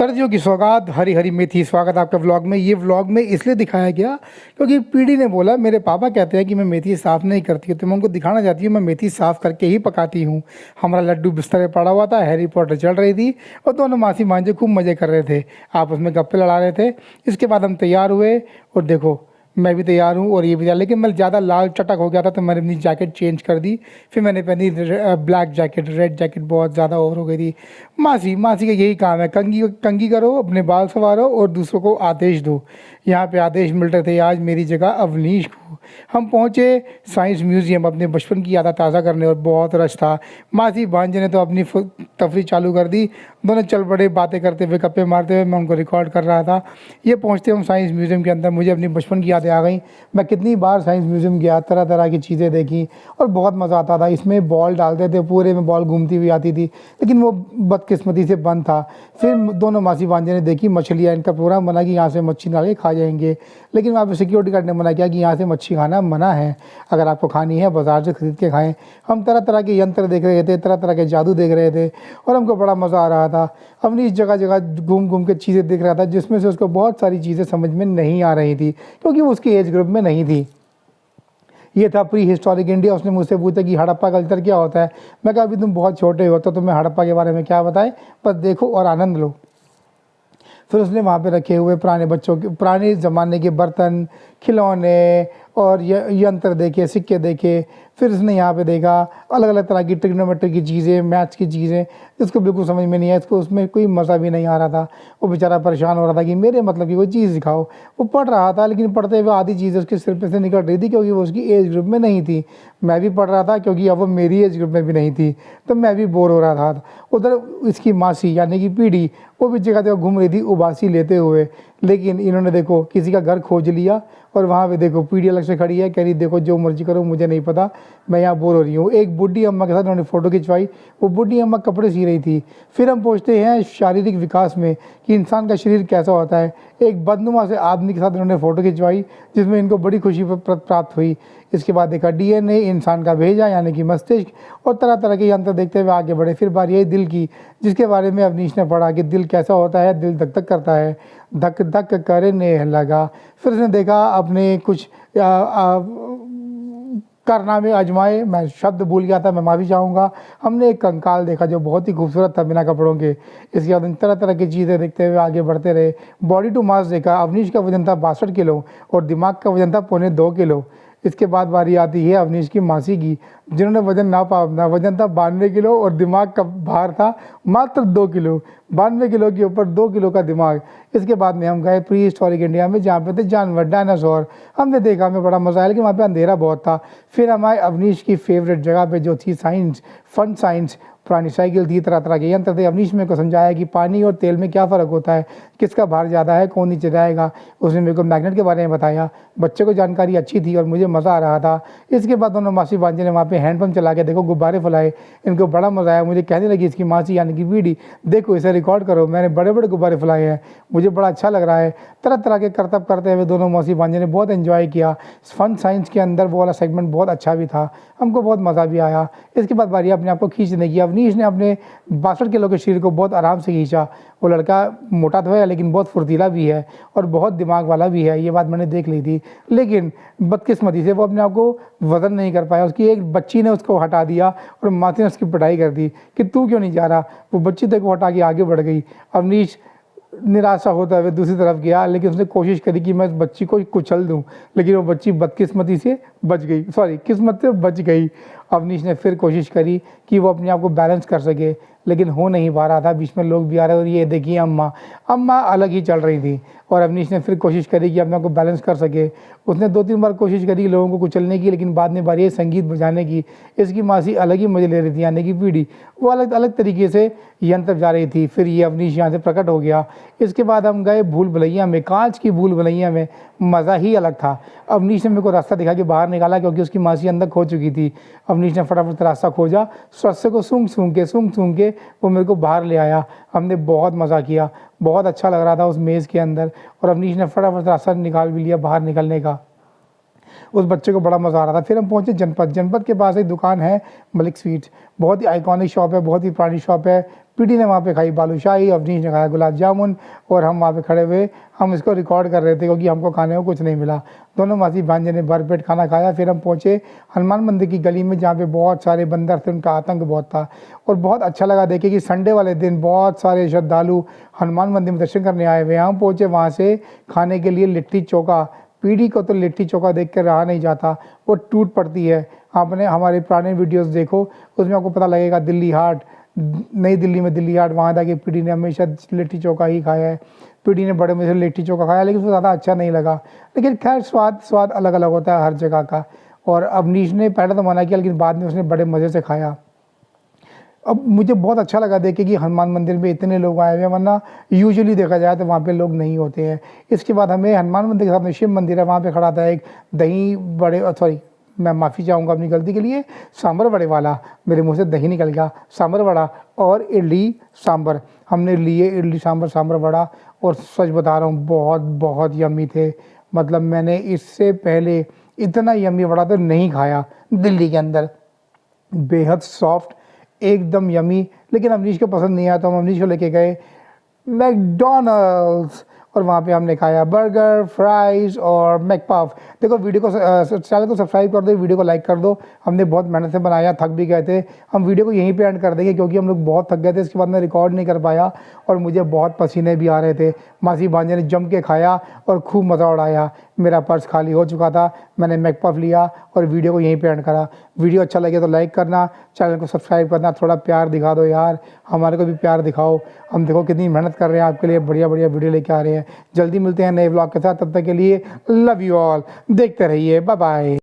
सर्दियों की सौगात हरी हरी मेथी। स्वागत आपका व्लॉग में। ये व्लॉग में इसलिए दिखाया गया क्योंकि पीढ़ी ने बोला, मेरे पापा कहते हैं कि मैं मेथी साफ़ नहीं करती, तो मैं उनको दिखाना चाहती हूँ मैं मेथी साफ़ करके ही पकाती हूँ। हमारा लड्डू बिस्तर पे पड़ा हुआ था, हैरी पॉटर चल रही थी और दोनों मासी भांजे खूब मज़े कर रहे थे, आपस में गप्पे लड़ा रहे थे। इसके बाद हम तैयार हुए और देखो मैं भी तैयार हूँ और ये भी तैयार, लेकिन मैं ज़्यादा लाल चटक हो गया था तो मैंने अपनी जैकेट चेंज कर दी। फिर मैंने पहनी ब्लैक जैकेट, रेड जैकेट बहुत ज़्यादा ओवर हो गई थी। मासी मासी का यही काम है, कंगी कंगी करो, अपने बाल संवारो और दूसरों को आदेश दो। यहाँ पे आदेश मिल रहे थे आज मेरी जगह अवनीश को। हम पहुँचे साइंस म्यूज़ियम अपने बचपन की यादें ताज़ा करने और बहुत रश था। मासी भांजे ने तो अपनी तफरी चालू कर दी, दोनों चल पड़े बातें करते हुए, गप्पे मारते हुए। मैं उनको रिकॉर्ड कर रहा था। ये पहुँचते हम साइंस म्यूज़ियम के अंदर, मुझे अपनी बचपन की यादें आ गई। मैं कितनी बार साइंस म्यूज़ियम गया, तरह तरह की चीज़ें देखी और बहुत मज़ा आता था। इसमें बॉल डालते थे, पूरे में बॉल घूमती हुई आती थी, लेकिन वो बदकिस्मती से बंद था। फिर दोनों मासी भांजे ने देखी मछलियाँ, इनका प्रोग्राम बना कि यहाँ से मच्छी डाल के खा जाएंगे, लेकिन वहाँ पर सिक्योरिटी गार्ड ने मना किया कि यहाँ से मच्छी खाना मना है, अगर आपको खानी है बाज़ार से ख़रीद के खाएँ। हम तरह तरह के यंत्र देख रहे थे, तरह तरह के जादू देख रहे थे और हमको बड़ा मज़ा आ रहा था। अपनी इस जगह जगह घूम घूम के चीज़ें देख रहा था, जिसमें से उसको बहुत सारी चीज़ें समझ में नहीं आ रही थी क्योंकि वो उसकी एज ग्रुप में नहीं थी। ये था प्री हिस्टोरिक इंडिया। उसने मुझसे पूछा कि हड़प्पा कल्चर क्या होता है। मैं कहा अभी तुम बहुत छोटे हो तो तुम्हें हड़प्पा के बारे में क्या बताएं, बस देखो और आनंद लो। फिर उसने वहाँ पे रखे हुए पुराने बच्चों के, पुराने ज़माने के बर्तन, खिलौने और यंत्र देखे, सिक्के देखे। फिर उसने यहाँ पे देखा अलग अलग तरह की ट्रिग्नोमेट्री की चीज़ें, मैथ्स की चीज़ें, इसको बिल्कुल समझ में नहीं आया, इसको उसमें कोई मज़ा भी नहीं आ रहा था। वो बेचारा परेशान हो रहा था कि मेरे मतलब की कोई चीज़ दिखाओ। वो पढ़ रहा था, लेकिन पढ़ते हुए आधी चीज़ें उसके सिर पे से निकल रही थी क्योंकि वो उसकी एज ग्रुप में नहीं थी। मैं भी पढ़ रहा था क्योंकि अब वो मेरी एज ग्रुप में भी नहीं थी, तो मैं भी बोर हो रहा था। उधर इसकी मासी यानी कि पीढ़ी, वो भी जगह जगह घूम रही थी उबासी लेते हुए। लेकिन इन्होंने देखो किसी का घर खोज लिया और वहाँ पे देखो पीढ़ी अलग से खड़ी है, कह रही देखो जो मर्जी करो, मुझे नहीं पता, मैं यहाँ बोर हो रही हूँ। एक बूढ़ी अम्मा के साथ उन्होंने फ़ोटो खिंचवाई, वो बूढ़ी अम्मा कपड़े सी रही थी। फिर हम पहुँचते हैं शारीरिक विकास में कि इंसान का शरीर कैसा होता है। एक बदनुमा से आदमी के साथ उन्होंने फ़ोटो खिंचवाई जिसमें इनको बड़ी खुशी प्राप्त हुई। इसके बाद देखा डीएनए, इंसान का भेजा यानी कि मस्तिष्क और तरह तरह के यंत्र देखते हुए आगे बढ़े। फिर बारी आई दिल की, जिसके बारे में अवनीश ने पढ़ा कि दिल कैसा होता है, दिल धक धक करता है, धक धक करने लगा। फिर उसने देखा अपने कुछ कारनामे आजमाए, मैं शब्द भूल गया था, मैं माफ़ी चाहूँगा। हमने एक कंकाल देखा जो बहुत ही खूबसूरत था बिना कपड़ों के। इसके बाद तरह तरह की चीज़ें देखते हुए आगे बढ़ते रहे। बॉडी टू मास देखा, अवनीश का वजन था 62 किलो और दिमाग का वजन था 2.25 किलो। इसके बाद बारी आती है अवनीश की मासी की, जिन्होंने वजन नापा, अपना वजन था 92 किलो और दिमाग का भार था मात्र 2 किलो। 92 किलो के ऊपर 2 किलो का दिमाग। इसके बाद में हम गए प्री हिस्टोरिक इंडिया में, जहाँ पे थे जानवर, डायनासोर। हमने देखा, हमें बड़ा मज़ा आया, लेकिन वहाँ पे अंधेरा बहुत था। फिर हम आए अवनीश की फेवरेट जगह पे जो थी साइंस, फन साइंस। पुरानी साइकिल थी, तरह तरह के यंत्र थे। अवनीश मेरे को समझाया कि पानी और तेल में क्या फ़र्क होता है, किसका भार ज़्यादा है, कौन नीचे जाएगा। उसने मेरे को मैग्नेट के बारे में बताया। बच्चे को जानकारी अच्छी थी और मुझे मज़ा आ रहा था। इसके बाद दोनों मासी भांजे ने वहाँ पे हैंडपम्प चला के देखो गुब्बारे फुलाए, इनको बड़ा मज़ा आया। मुझे कहने लगी इसकी मासी यानी कि बीड़ी, देखो इसे रिकॉर्ड करो, मैंने बड़े बड़े गुब्बारे फुलाए हैं, मुझे बड़ा अच्छा लग रहा है। तरह तरह के करतब करते हुए दोनों मासी भांजे ने बहुत एंजॉय किया। फन साइंस के अंदर वो वाला सेगमेंट बहुत अच्छा भी था, हमको बहुत मज़ा भी आया। इसके बाद बारी अपने आप को खींचने की। अवनीश ने अपने 62 किलो के शरीर को बहुत आराम से खींचा। वो लड़का मोटा तो है लेकिन बहुत फुर्तीला भी है और बहुत दिमाग वाला भी है, ये बात मैंने देख ली थी। लेकिन बदकिस्मती से वो अपने आप को वज़न नहीं कर पाया। उसकी एक बच्ची ने उसको हटा दिया और मासी ने उसकी पिटाई कर दी कि तू क्यों नहीं जा रहा। वो बच्ची तक को हटा के आगे बढ़ गई। अवनीश निराशा होता हुए दूसरी तरफ गया, लेकिन उसने कोशिश करी कि मैं इस बच्ची को कुचल दूं, लेकिन वो बच्ची बदकिस्मती से बच गई, किस्मत से बच गई। अवनीश ने फिर कोशिश करी कि वो अपने आप को बैलेंस कर सके, लेकिन हो नहीं पा रहा था। बीच में लोग भी आ रहे और ये देखिए अम्मा अलग ही चल रही थी। और अवनीश ने फिर कोशिश करी कि अपने आप को बैलेंस कर सके। उसने 2-3 बार कोशिश करी लोगों को कुचलने की, लेकिन बाद में बारी संगीत बजाने की। इसकी मासी अलग ही मजे ले रही थी यानी कि पीढ़ी, वो अलग अलग तरीके से यंत्र जा रही थी। फिर ये अवनीश यहाँ से प्रकट हो गया। इसके बाद हम गए भूल भुलैया में, कांच की भूल भुलैया में। मज़ा ही अलग था। अवनीश ने मेरे को रास्ता दिखा के बाहर निकाला क्योंकि उसकी मासी अंदर खो चुकी थी। अवनीश ने फटाफट रास्ता खोजा, रस्से को सूंघ सूंघ के वो मेरे को बाहर ले आया। हमने बहुत मज़ा किया, बहुत अच्छा लग रहा था उस मेज़ के अंदर। और अवनीश ने फटाफट रास्ता निकाल भी लिया बाहर निकलने का। उस बच्चे को बड़ा मज़ा आ रहा था। फिर हम पहुंचे जनपद के पास एक दुकान है मलिक स्वीट्स, बहुत ही आइकॉनिक शॉप है, बहुत ही पुरानी शॉप है। पीटी ने वहाँ पे खाई बालूशाही, अवनीश ने खाया गुलाब जामुन, और हम वहाँ पे खड़े हुए हम इसको रिकॉर्ड कर रहे थे क्योंकि हमको खाने को कुछ नहीं मिला। दोनों मासी भांजे ने भरपेट खाना खाया। फिर हम पहुँचे हनुमान मंदिर की गली में जहाँ पे बहुत सारे बंदर थे, उनका आतंक बहुत था। और बहुत अच्छा लगा देखे कि संडे वाले दिन बहुत सारे श्रद्धालु हनुमान मंदिर में दर्शन करने आए हुए। हम पहुँचे वहाँ से खाने के लिए लिट्टी चोखा। पीढ़ी को तो लिट्टी चोखा देख कर रहा नहीं जाता, वो टूट पड़ती है। आपने हमारे पुराने वीडियोस देखो, उसमें आपको पता लगेगा। दिल्ली हाट, नई दिल्ली में दिल्ली हाट, वहाँ जाके पीढ़ी ने हमेशा लिट्टी चोखा ही खाया है। पीढ़ी ने बड़े मजे से लिट्टी चोखा खाया, लेकिन उसको ज़्यादा अच्छा नहीं लगा। लेकिन खैर स्वाद अलग अलग होता है हर जगह का। और अवनीश ने पहले तो मना किया, लेकिन बाद में उसने बड़े मज़े से खाया। अब मुझे बहुत अच्छा लगा देख के कि हनुमान मंदिर में इतने लोग आए हुए हैं, वरना यूजुअली देखा जाए तो वहाँ पे लोग नहीं होते हैं। इसके बाद हमें हनुमान मंदिर के साथ में शिव मंदिर है, वहाँ पे खड़ा था एक दही बड़े, सॉरी मैं माफ़ी चाहूँगा अपनी गलती के लिए, सांभर वड़े वाला, मेरे मुंह से दही निकल गया, सांभर वड़ा और इडली सांभर हमने लिए। इडली सांभर वड़ा, और सच बता रहा हूँ बहुत बहुत यम्मी थे। मतलब मैंने इससे पहले इतना यम्मी वड़ा तो नहीं खाया दिल्ली के अंदर। बेहद सॉफ्ट, एकदम यमी। लेकिन अवनीश को पसंद नहीं आया तो हम अवनीश को लेके गए मैकडोनल्ड्स, और वहाँ पे हमने खाया बर्गर, फ्राइज़ और मैकपफ। देखो वीडियो को चैनल को सब्सक्राइब कर दो, वीडियो को लाइक कर दो। हमने बहुत मेहनत से बनाया, थक भी गए थे। हम वीडियो को यहीं पे एंड कर देंगे क्योंकि हम लोग बहुत थक गए थे। इसके बाद मैं रिकॉर्ड नहीं कर पाया और मुझे बहुत पसीने भी आ रहे थे। मासी भांजे ने जम के खाया और खूब मज़ा उड़ाया। मेरा पर्स खाली हो चुका था, मैंने मैकपफ लिया और वीडियो को यहीं पे एंड करा। वीडियो अच्छा लगे तो लाइक करना, चैनल को सब्सक्राइब करना, थोड़ा प्यार दिखा दो यार, हमारे को भी प्यार दिखाओ। हम देखो कितनी मेहनत कर रहे हैं आपके लिए, बढ़िया बढ़िया वीडियो लेके आ रहे हैं। जल्दी मिलते हैं नए व्लॉग के साथ, तब तक के लिए लव यू ऑल, देखते रहिए, बाय बाय।